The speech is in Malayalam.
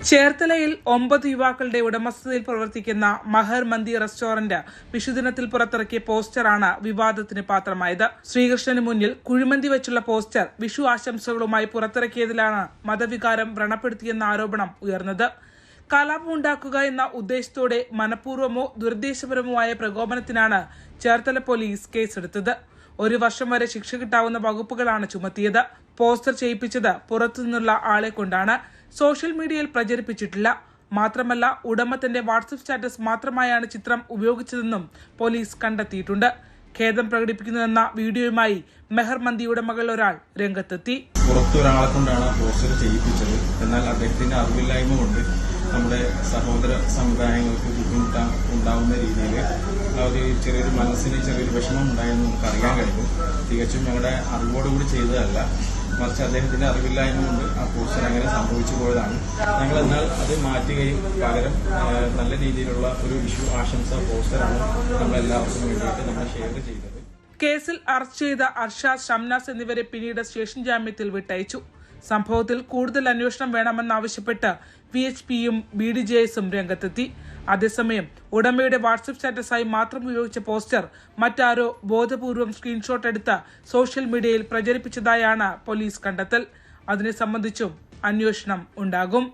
ചേർത്തലയിൽ 9 യുവാക്കളുടെ ഉടമസ്ഥതയിൽ പ്രവർത്തിക്കുന്ന മഹർ മന്തി റെസ്റ്റോറന്റ് വിഷുദിനത്തിൽ പുറത്തിറക്കിയ പോസ്റ്ററാണ് വിവാദത്തിന് പാത്രമായത്. ശ്രീകൃഷ്ണന് മുന്നിൽ കുഴിമന്തി വെച്ചുള്ള പോസ്റ്റർ വിഷു ആശംസകളുമായി പുറത്തിറക്കിയതിലാണ് മതവികാരം വ്രണപ്പെടുത്തിയെന്ന ആരോപണം ഉയർന്നത്. കലാപമുണ്ടാക്കുക എന്ന ഉദ്ദേശത്തോടെ മനഃപൂർവ്വമോ ദുരുദ്ദേശപരമോ ആയ പ്രകോപനത്തിനാണ് ചേർത്തല പോലീസ് കേസെടുത്തത്. 1 വർഷം വരെ ശിക്ഷ കിട്ടാവുന്ന വകുപ്പുകളാണ് ചുമത്തിയത്. പോസ്റ്റർ ചെയ്യിപ്പിച്ചത് പുറത്തുനിന്നുള്ള ആളെ കൊണ്ടാണ്. സോഷ്യൽ മീഡിയയിൽ പ്രചരിപ്പിച്ചിട്ടില്ല. മാത്രമല്ല, ഉടമ തന്റെ വാട്സ്ആപ്പ് സ്റ്റാറ്റസ് മാത്രമായാണ് ചിത്രം ഉപയോഗിച്ചതെന്നും പോലീസ് കണ്ടെത്തിയിട്ടുണ്ട്. ഖേദം പ്രകടിപ്പിക്കുന്നതെന്ന വീഡിയോയുമായി മെഹർ മന്തി ഉടമകൾ ഒരാൾ രംഗത്തെത്തി. പുറത്തൊരാളെ കൊണ്ടാണ് പോസ്റ്റർ ചെയ്യിപ്പിച്ചത്. എന്നാൽ അദ്ദേഹത്തിന്റെ അറിവില്ലായ്മ കൊണ്ട് നമ്മുടെ സഹോദര സമുദായങ്ങൾക്ക് ബുദ്ധിമുട്ടുണ്ടാവുന്ന രീതിയിൽ ചെറിയൊരു മനസ്സിന് ചെറിയൊരു വിഷമം ഉണ്ടായെന്ന് നമുക്ക് അറിയാൻ കഴിഞ്ഞു. തികച്ചും ഞങ്ങളുടെ അറിവോടുകൂടി ചെയ്തതല്ല, മറിച്ച് അദ്ദേഹത്തിന്റെ അറിവില്ലായ്മ കൊണ്ട് ആ പോസ്റ്റർ അങ്ങനെ സംഭവിച്ചു പോയതാണ്. ഞങ്ങൾ എന്നാൽ അത് മാറ്റുകയും പകരം നല്ല രീതിയിലുള്ള ഒരു വിഷു ആശംസ പോസ്റ്ററാണ് നമ്മളെല്ലാവർക്കും വേണ്ടിയിട്ട് നമ്മൾ ഷെയർ ചെയ്തത്. കേസിൽ അറസ്റ്റ് ചെയ്ത അർഷാദ്, ഷംനാസ് എന്നിവരെ പിന്നീട് സ്റ്റേഷൻ ജാമ്യത്തിൽ വിട്ടയച്ചു. സംഭവത്തിൽ കൂടുതൽ അന്വേഷണം വേണമെന്നാവശ്യപ്പെട്ട് VHPയും BDJSഉം രംഗത്തെത്തി. അതേസമയം ഉടമയുടെ വാട്സ്ആപ്പ് സ്റ്റാറ്റസായി മാത്രം ഉപയോഗിച്ച പോസ്റ്റർ മറ്റാരോ ബോധപൂർവം സ്ക്രീൻഷോട്ട് എടുത്ത് സോഷ്യൽ മീഡിയയിൽ പ്രചരിപ്പിച്ചതായാണ് പോലീസ് കണ്ടെത്തൽ. അതിനെ സംബന്ധിച്ചും അന്വേഷണം ഉണ്ടാകും.